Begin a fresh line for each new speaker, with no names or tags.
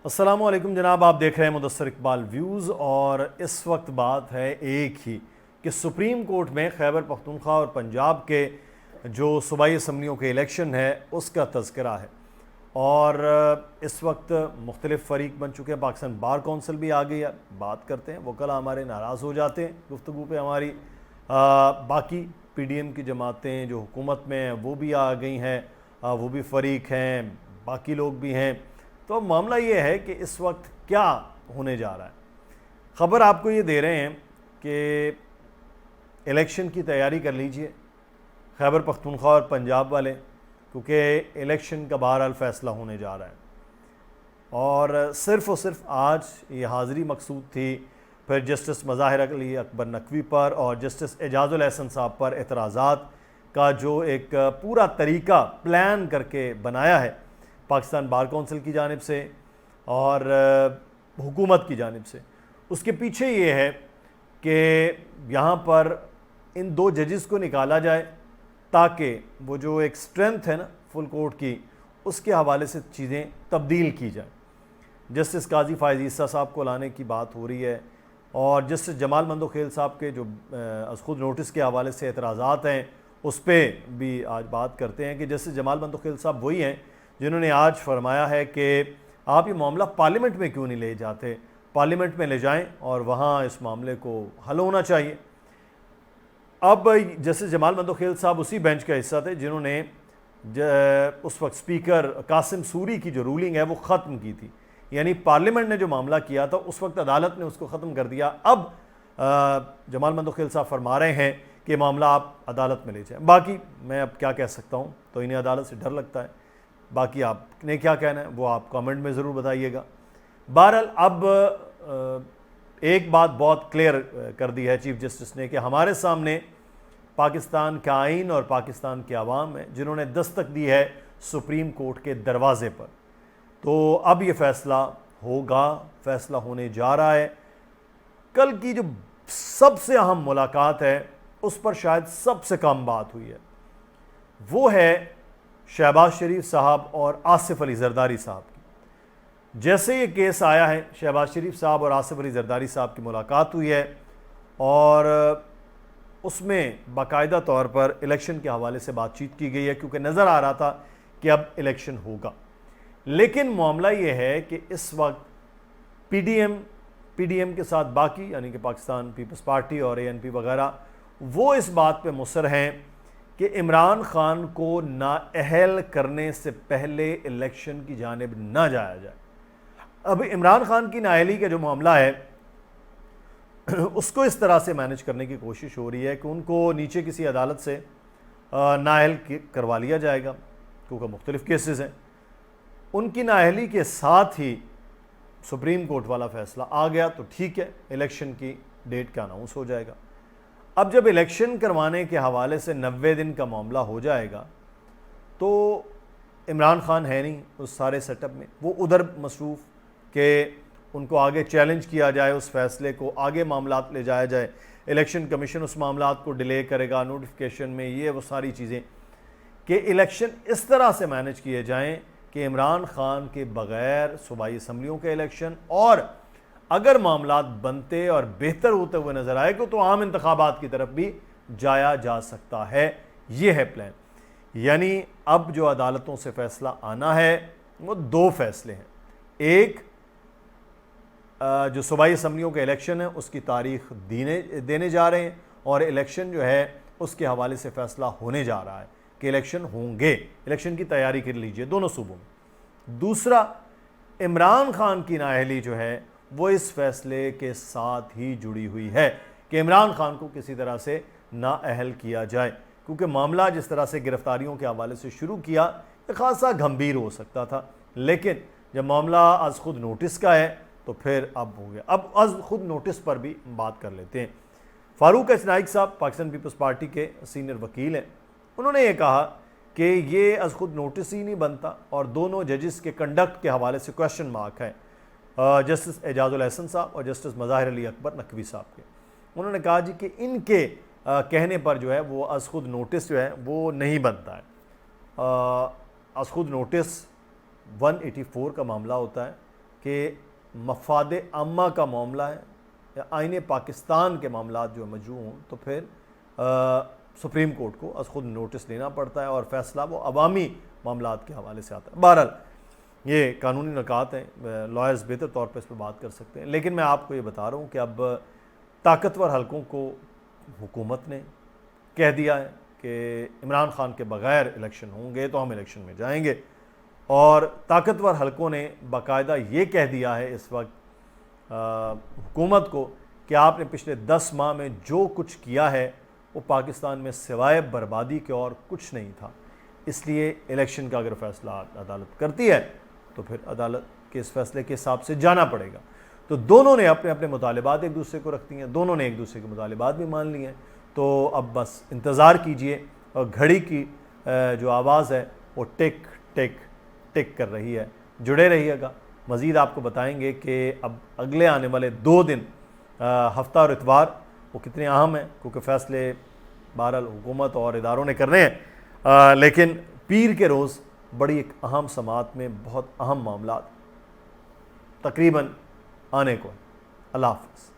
السلام علیکم جناب، آپ دیکھ رہے ہیں مدثر اقبال ویوز، اور اس وقت بات ہے ایک ہی کہ سپریم کورٹ میں خیبر پختونخوا اور پنجاب کے جو صوبائی اسمبلیوں کے الیکشن ہے اس کا تذکرہ ہے۔ اور اس وقت مختلف فریق بن چکے ہیں، پاکستان بار کونسل بھی آ گئی ہے، بات کرتے ہیں، وکلا ہمارے ناراض ہو جاتے ہیں گفتگو پہ ہماری، باقی پی ڈی ایم کی جماعتیں جو حکومت میں ہیں وہ بھی آ گئی ہیں، وہ بھی فریق ہیں، باقی لوگ بھی ہیں۔ تو معاملہ یہ ہے کہ اس وقت کیا ہونے جا رہا ہے۔ خبر آپ کو یہ دے رہے ہیں کہ الیکشن کی تیاری کر لیجئے خیبر پختونخوا اور پنجاب والے، کیونکہ الیکشن کا بہرحال فیصلہ ہونے جا رہا ہے۔ اور صرف آج یہ حاضری مقصود تھی، پھر جسٹس مظاہر علی اکبر نقوی پر اور جسٹس اعجاز الحسن صاحب پر اعتراضات کا جو ایک پورا طریقہ پلان کر کے بنایا ہے پاکستان بار کونسل کی جانب سے اور حکومت کی جانب سے، اس کے پیچھے یہ ہے کہ یہاں پر ان دو ججز کو نکالا جائے تاکہ وہ جو ایک سٹرینتھ ہے نا فل کورٹ کی، اس کے حوالے سے چیزیں تبدیل کی جائیں۔ جسٹس قاضی فائز عیسیٰ صاحب کو لانے کی بات ہو رہی ہے، اور جسٹس جمال مندوخیل صاحب کے جو از خود نوٹس کے حوالے سے اعتراضات ہیں اس پہ بھی آج بات کرتے ہیں کہ جسٹس جمال مندوخیل صاحب وہی ہیں جنہوں نے آج فرمایا ہے کہ آپ یہ معاملہ پارلیمنٹ میں کیوں نہیں لے جاتے، پارلیمنٹ میں لے جائیں اور وہاں اس معاملے کو حل ہونا چاہیے۔ اب جسٹس جمال مندوخیل صاحب اسی بینچ کا حصہ تھے جنہوں نے اس وقت سپیکر قاسم سوری کی جو رولنگ ہے وہ ختم کی تھی، یعنی پارلیمنٹ نے جو معاملہ کیا تھا اس وقت عدالت نے اس کو ختم کر دیا۔ اب جمال مندوخیل صاحب فرما رہے ہیں کہ معاملہ آپ عدالت میں لے جائیں۔ باقی میں اب کیا کہہ سکتا ہوں، تو انہیں عدالت سے ڈر لگتا ہے، باقی آپ نے کیا کہنا ہے وہ آپ کامنٹ میں ضرور بتائیے گا۔ بہرحال اب ایک بات بہت کلیئر کر دی ہے چیف جسٹس نے کہ ہمارے سامنے پاکستان کا آئین اور پاکستان کے عوام ہیں جنہوں نے دستک دی ہے سپریم کورٹ کے دروازے پر، تو اب یہ فیصلہ ہوگا، فیصلہ ہونے جا رہا ہے۔ کل کی جو سب سے اہم ملاقات ہے اس پر شاید سب سے کم بات ہوئی ہے، وہ ہے شہباز شریف صاحب اور آصف علی زرداری صاحب کی۔ جیسے یہ کیس آیا ہے، شہباز شریف صاحب اور آصف علی زرداری صاحب کی ملاقات ہوئی ہے اور اس میں باقاعدہ طور پر الیکشن کے حوالے سے بات چیت کی گئی ہے، کیونکہ نظر آ رہا تھا کہ اب الیکشن ہوگا۔ لیکن معاملہ یہ ہے کہ اس وقت پی ڈی ایم کے ساتھ باقی یعنی کہ پاکستان پیپلز پارٹی اور اے این پی وغیرہ وہ اس بات پہ مصر ہیں کہ عمران خان کو نااہل کرنے سے پہلے الیکشن کی جانب نہ جایا جائے۔ اب عمران خان کی نااہلی کا جو معاملہ ہے اس کو اس طرح سے مینج کرنے کی کوشش ہو رہی ہے کہ ان کو نیچے کسی عدالت سے نااہل کروا لیا جائے گا، کیونکہ مختلف کیسز ہیں۔ ان کی نااہلی کے ساتھ ہی سپریم کورٹ والا فیصلہ آ گیا تو ٹھیک ہے، الیکشن کی ڈیٹ کا اناؤنس ہو جائے گا۔ اب جب الیکشن کروانے کے حوالے سے 90 دن کا معاملہ ہو جائے گا تو عمران خان ہے نہیں اس سارے سیٹ اپ میں، وہ ادھر مصروف کہ ان کو آگے چیلنج کیا جائے، اس فیصلے کو آگے معاملات لے جایا جائے، الیکشن کمیشن اس معاملات کو ڈیلے کرے گا نوٹیفیکیشن میں، یہ وہ ساری چیزیں کہ الیکشن اس طرح سے مینج کیے جائیں کہ عمران خان کے بغیر صوبائی اسمبلیوں کے الیکشن، اور اگر معاملات بنتے اور بہتر ہوتے ہوئے نظر آئے گا تو عام انتخابات کی طرف بھی جایا جا سکتا ہے۔ یہ ہے پلان۔ یعنی اب جو عدالتوں سے فیصلہ آنا ہے وہ دو فیصلے ہیں، ایک جو صوبائی اسمبلیوں کے الیکشن ہے اس کی تاریخ دینے جا رہے ہیں، اور الیکشن جو ہے اس کے حوالے سے فیصلہ ہونے جا رہا ہے کہ الیکشن ہوں گے، الیکشن کی تیاری کر لیجئے دونوں صوبوں میں۔ دوسرا، عمران خان کی نااہلی جو ہے وہ اس فیصلے کے ساتھ ہی جڑی ہوئی ہے کہ عمران خان کو کسی طرح سے نااہل کیا جائے، کیونکہ معاملہ جس طرح سے گرفتاریوں کے حوالے سے شروع کیا خاصا گھمبیر ہو سکتا تھا، لیکن جب معاملہ از خود نوٹس کا ہے تو پھر اب ہو گیا۔ اب از خود نوٹس پر بھی بات کر لیتے ہیں۔ فاروق نائک صاحب پاکستان پیپلز پارٹی کے سینئر وکیل ہیں، انہوں نے یہ کہا کہ یہ از خود نوٹس ہی نہیں بنتا، اور دونوں ججز کے کنڈکٹ کے حوالے سے کویشچن مارک ہے، جسٹس اعجاز الحسن صاحب اور جسٹس مظاہر علی اکبر نقوی صاحب کے۔ انہوں نے کہا جی کہ ان کے کہنے پر جو ہے وہ از خود نوٹس جو ہے وہ نہیں بنتا ہے۔ از خود نوٹس 184 کا معاملہ ہوتا ہے، کہ مفاد عامہ کا معاملہ ہے یا آئین پاکستان کے معاملات جو مجروح ہوں تو پھر سپریم کورٹ کو از خود نوٹس لینا پڑتا ہے اور فیصلہ وہ عوامی معاملات کے حوالے سے آتا ہے۔ بہرحال یہ قانونی نکات ہیں، لائرز بہتر طور پہ اس پہ بات کر سکتے ہیں، لیکن میں آپ کو یہ بتا رہا ہوں کہ اب طاقتور حلقوں کو حکومت نے کہہ دیا ہے کہ عمران خان کے بغیر الیکشن ہوں گے تو ہم الیکشن میں جائیں گے، اور طاقتور حلقوں نے باقاعدہ یہ کہہ دیا ہے اس وقت حکومت کو کہ آپ نے پچھلے 10 ماہ میں جو کچھ کیا ہے وہ پاکستان میں سوائے بربادی کے اور کچھ نہیں تھا، اس لیے الیکشن کا اگر فیصلہ عدالت کرتی ہے تو پھر عدالت کے اس فیصلے کے حساب سے جانا پڑے گا۔ تو دونوں نے اپنے اپنے مطالبات ایک دوسرے کو رکھ دیے ہیں، دونوں نے ایک دوسرے کے مطالبات بھی مان لیے ہیں، تو اب بس انتظار کیجئے، اور گھڑی کی جو آواز ہے وہ ٹک ٹک ٹک کر رہی ہے۔ جڑے رہیے گا، مزید آپ کو بتائیں گے کہ اب اگلے آنے والے 2 دن ہفتہ اور اتوار وہ کتنے اہم ہیں، کیونکہ فیصلے بہرحال حکومت اور اداروں نے کرنے ہیں، لیکن پیر کے روز بڑی ایک اہم سماعت میں بہت اہم معاملات تقریباً آنے کو ہے۔ اللہ حافظ۔